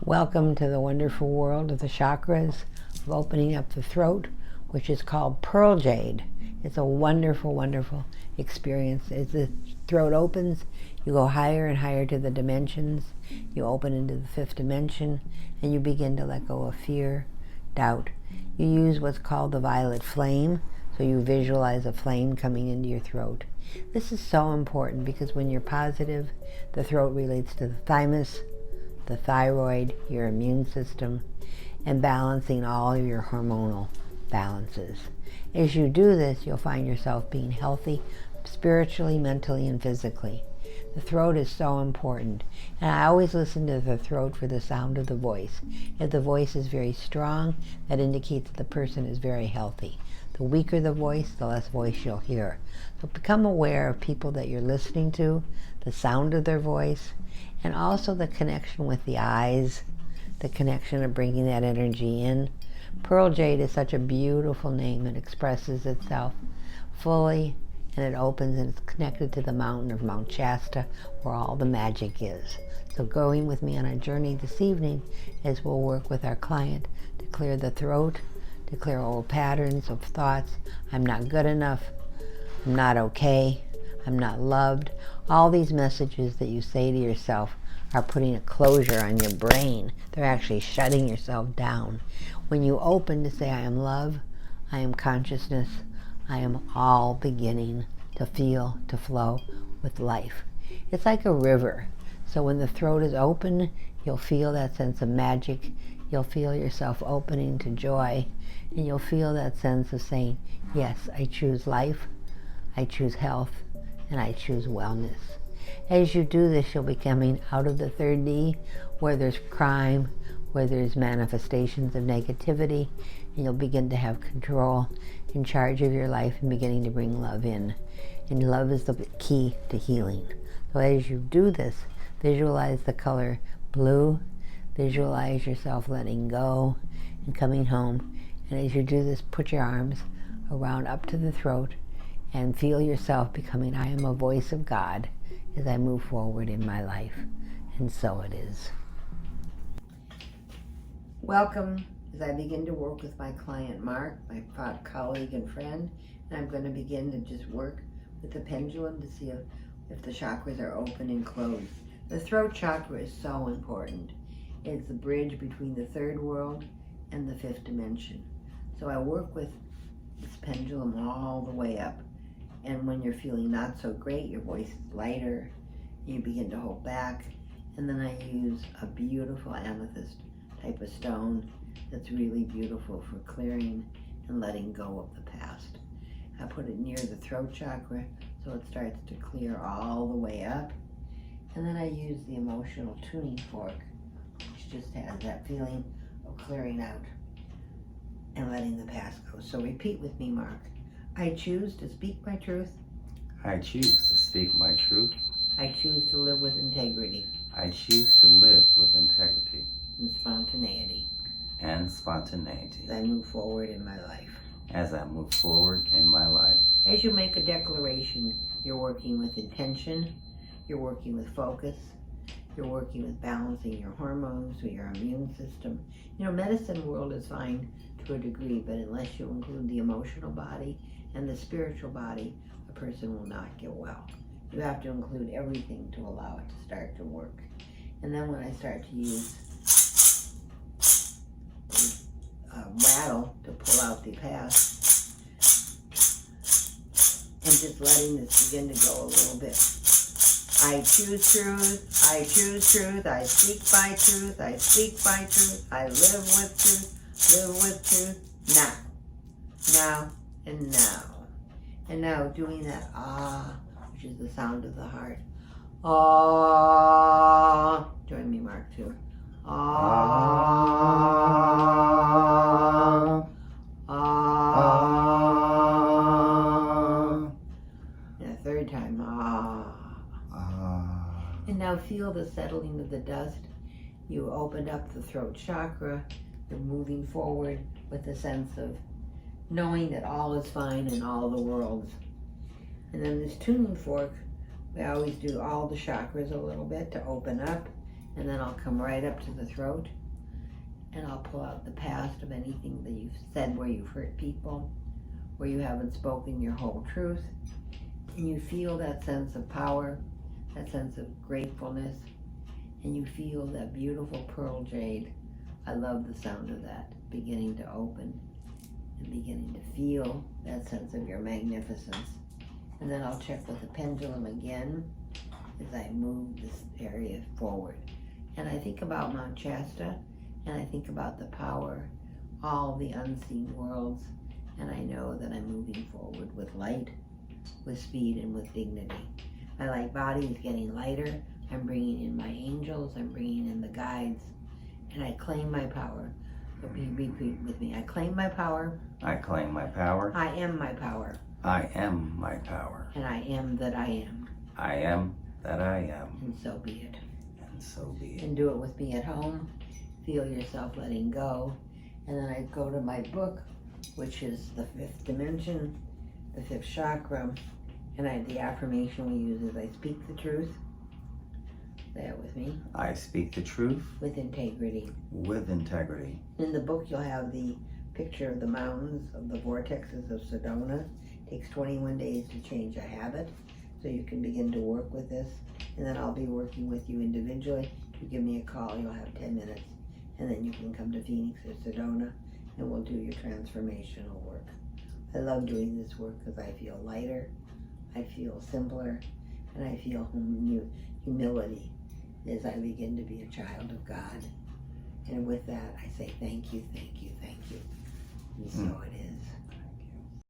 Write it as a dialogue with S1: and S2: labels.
S1: Welcome to the wonderful world of the chakras, of opening up the throat, which is called pearl jade. It's a wonderful, wonderful experience. As the throat opens, you go higher and higher to the dimensions. You open into the fifth dimension, and you begin to let go of fear, doubt. You use what's called the violet flame, so you visualize a flame coming into your throat. This is so important because when you're positive, the throat relates to the thymus, the thyroid, your immune system, and balancing all of your hormonal balances. As you do this, you'll find yourself being healthy spiritually, mentally, and physically. The throat is so important, and I always listen to the throat for the sound of the voice. If the voice is very strong, that indicates that the person is very healthy. The weaker the voice, the less voice you'll hear. So become aware of people that you're listening to, the sound of their voice, and also the connection with the eyes, the connection of bringing that energy in. Pearl jade is such a beautiful name. It expresses itself fully, and it opens, and it's connected to the mountain of Mount Shasta, where all the magic is. So going with me on a journey this evening as we'll work with our client to clear the throat, to clear old patterns of thoughts. I'm not good enough. I'm not okay. I'm not loved. All these messages that you say to yourself are putting a closure on your brain. They're actually shutting yourself down. When you open to say, I am love, I am consciousness, I am all beginning to feel, to flow with life. It's like a river. So when the throat is open, you'll feel that sense of magic. You'll feel yourself opening to joy. And you'll feel that sense of saying, yes, I choose life, I choose health, and I choose wellness. As you do this, you'll be coming out of the third D, where there's crime, where there's manifestations of negativity, and you'll begin to have control, in charge of your life, and beginning to bring love in. And love is the key to healing. So as you do this, visualize the color blue, visualize yourself letting go and coming home. And as you do this, put your arms around up to the throat and feel yourself becoming, I am a voice of God as I move forward in my life. And so it is. Welcome as I begin to work with my client Mark, my colleague and friend. And I'm going to begin to just work with the pendulum to see if the chakras are open and closed. The throat chakra is so important. It's the bridge between the third world and the fifth dimension. So I work with this pendulum all the way up. And when you're feeling not so great, your voice is lighter, you begin to hold back. And then I use a beautiful amethyst type of stone that's really beautiful for clearing and letting go of the past. I put it near the throat chakra so it starts to clear all the way up. And then I use the emotional tuning fork, which just has that feeling of clearing out and letting the past go. So repeat with me, Mark. I choose to speak my truth.
S2: I choose to speak my truth.
S1: I choose to live with integrity.
S2: I choose to live with integrity.
S1: And spontaneity.
S2: And spontaneity.
S1: As I move forward in my life.
S2: As I move forward in my life.
S1: As you make a declaration, you're working with intention, you're working with focus, you're working with balancing your hormones, with your immune system. You know, medicine world is fine to a degree, but unless you include the emotional body and the spiritual body, a person will not get well. You have to include everything to allow it to start to work. And then when I start to use rattle to pull out the past, and just letting this begin to go a little bit. I choose truth, I choose truth, I speak by truth, I speak by truth, I live with truth, now, and now. And now doing that which is the sound of the heart. Join me, Mark, too. And a third time, And now feel the settling of the dust. You opened up the throat chakra. You're moving forward with a sense of knowing that all is fine in all the worlds. And then this tuning fork, we always do all the chakras a little bit to open up. And then I'll come right up to the throat, and I'll pull out the past of anything that you've said where you've hurt people, where you haven't spoken your whole truth. And you feel that sense of power, that sense of gratefulness, and you feel that beautiful pearl jade. I love the sound of that, beginning to open and beginning to feel that sense of your magnificence. And then I'll check with the pendulum again as I move this area forward. And I think about Mount Shasta, and I think about the power, all the unseen worlds, and I know that I'm moving forward with light, with speed, and with dignity. My light body is getting lighter. I'm bringing in my angels, I'm bringing in the guides, and I claim my power. Repeat with me. I claim my power.
S2: I claim my power.
S1: I am my power.
S2: I am my power.
S1: And I am that I am.
S2: I am that I am.
S1: And so be it.
S2: And so be it.
S1: And do it with me at home. Feel yourself letting go. And then I go to my book, which is the fifth dimension, the fifth chakra. And the affirmation we use is I speak the truth. Say it with me.
S2: I speak the truth.
S1: With integrity.
S2: With integrity.
S1: In the book you'll have the picture of the mountains, of the vortexes of Sedona. It takes 21 days to change a habit. So you can begin to work with this. And then I'll be working with you individually. If you give me a call, you'll have 10 minutes. And then you can come to Phoenix or Sedona and we'll do your transformational work. I love doing this work because I feel lighter, I feel simpler, and I feel humility as I begin to be a child of God. And with that, I say thank you, thank you, thank you. And so it is.